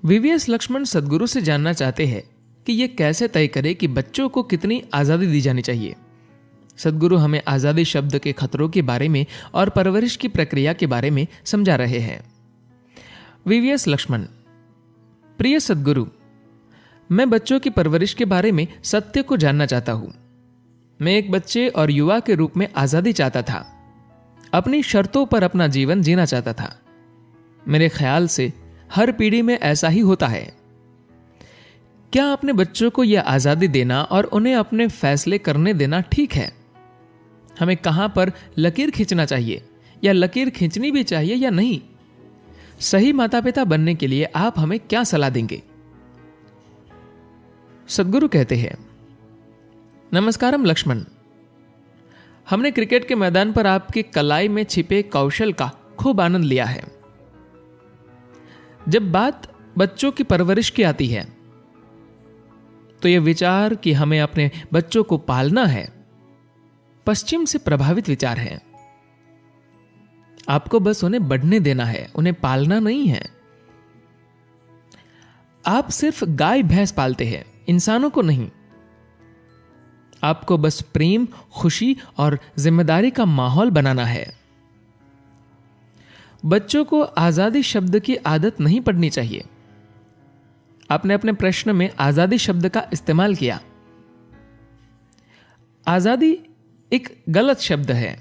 VVS Lakshman सद्गुरु से जानना चाहते हैं कि ये कैसे तय करे कि बच्चों को कितनी आज़ादी दी जानी चाहिए। सद्गुरु हमें आज़ादी शब्द के खतरों के बारे में और परवरिश की प्रक्रिया के बारे में समझा रहे हैं। वीवीएस लक्ष्मण: प्रिय सद्गुरु, मैं बच्चों की परवरिश के बारे में सत्य को जानना चाहता हूं। मैं एक बच्चे और युवा के रूप में आज़ादी चाहता था, अपनी शर्तों पर अपना जीवन जीना चाहता था। मेरे ख्याल से हर पीढ़ी में ऐसा ही होता है। क्या अपने बच्चों को यह आज़ादी देना और उन्हें अपने फैसले करने देना ठीक है? हमें कहां पर लकीर खींचना चाहिए, या लकीर खींचनी भी चाहिए या नहीं? सही माता पिता बनने के लिए आप हमें क्या सलाह देंगे? सद्गुरु कहते हैं, नमस्कारम लक्ष्मण। हमने क्रिकेट के मैदान पर आपकी कलाई में छिपे कौशल का खूब आनंद लिया है। जब बात बच्चों की परवरिश की आती है तो यह विचार कि हमें अपने बच्चों को पालना है, पश्चिम से प्रभावित विचार है। आपको बस उन्हें बढ़ने देना है, उन्हें पालना नहीं है। आप सिर्फ गाय भैंस पालते हैं, इंसानों को नहीं। आपको बस प्रेम, खुशी और जिम्मेदारी का माहौल बनाना है। बच्चों को आजादी शब्द की आदत नहीं पड़नी चाहिए। आपने अपने प्रश्न में आजादी शब्द का इस्तेमाल किया। आजादी एक गलत शब्द है।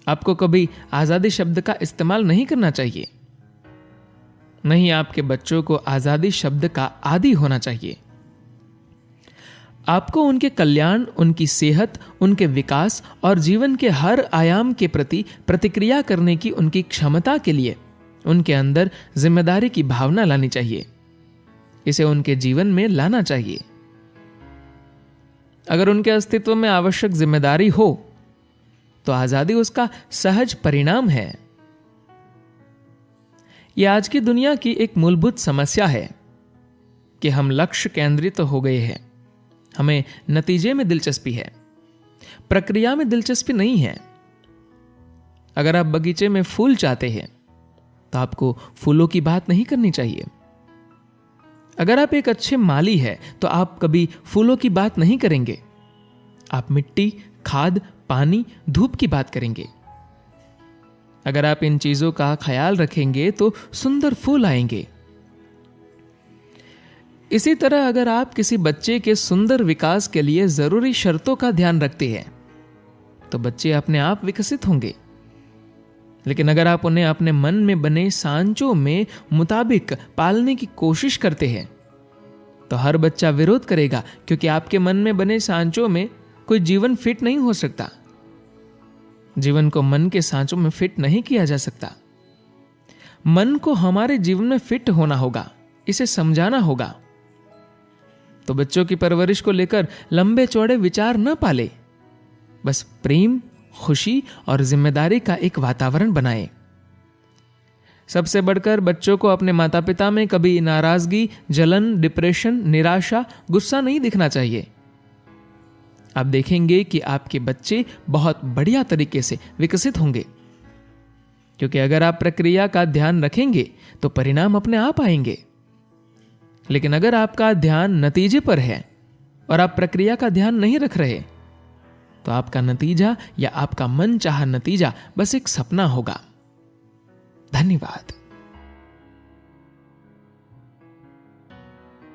आपको कभी आजादी शब्द का इस्तेमाल नहीं करना चाहिए। नहीं, आपके बच्चों को आजादी शब्द का आदी होना चाहिए। आपको उनके कल्याण, उनकी सेहत, उनके विकास और जीवन के हर आयाम के प्रति प्रतिक्रिया करने की उनकी क्षमता के लिए उनके अंदर जिम्मेदारी की भावना लानी चाहिए। इसे उनके जीवन में लाना चाहिए। अगर उनके अस्तित्व में आवश्यक जिम्मेदारी हो तो आजादी उसका सहज परिणाम है। यह आज की दुनिया की एक मूलभूत समस्या है कि हम लक्ष्य केंद्रित हो गए हैं। हमें नतीजे में दिलचस्पी है, प्रक्रिया में दिलचस्पी नहीं है। अगर आप बगीचे में फूल चाहते हैं तो आपको फूलों की बात नहीं करनी चाहिए। अगर आप एक अच्छे माली हैं तो आप कभी फूलों की बात नहीं करेंगे। आप मिट्टी, खाद, पानी, धूप की बात करेंगे। अगर आप इन चीजों का ख्याल रखेंगे तो सुंदर फूल आएंगे। इसी तरह अगर आप किसी बच्चे के सुंदर विकास के लिए जरूरी शर्तों का ध्यान रखते हैं तो बच्चे अपने आप विकसित होंगे। लेकिन अगर आप उन्हें अपने मन में बने सांचों में मुताबिक पालने की कोशिश करते हैं तो हर बच्चा विरोध करेगा, क्योंकि आपके मन में बने सांचों में कोई जीवन फिट नहीं हो सकता। जीवन को मन के सांचों में फिट नहीं किया जा सकता। मन को हमारे जीवन में फिट होना होगा, इसे समझाना होगा। तो बच्चों की परवरिश को लेकर लंबे चौड़े विचार न पाले, बस प्रेम, खुशी और जिम्मेदारी का एक वातावरण बनाएं। सबसे बढ़कर बच्चों को अपने माता पिता में कभी नाराजगी, जलन, डिप्रेशन, निराशा, गुस्सा नहीं दिखना चाहिए। आप देखेंगे कि आपके बच्चे बहुत बढ़िया तरीके से विकसित होंगे, क्योंकि अगर आप प्रक्रिया का ध्यान रखेंगे तो परिणाम अपने आप आएंगे। लेकिन अगर आपका ध्यान नतीजे पर है और आप प्रक्रिया का ध्यान नहीं रख रहे तो आपका नतीजा या आपका मन चाहा नतीजा बस एक सपना होगा। धन्यवाद।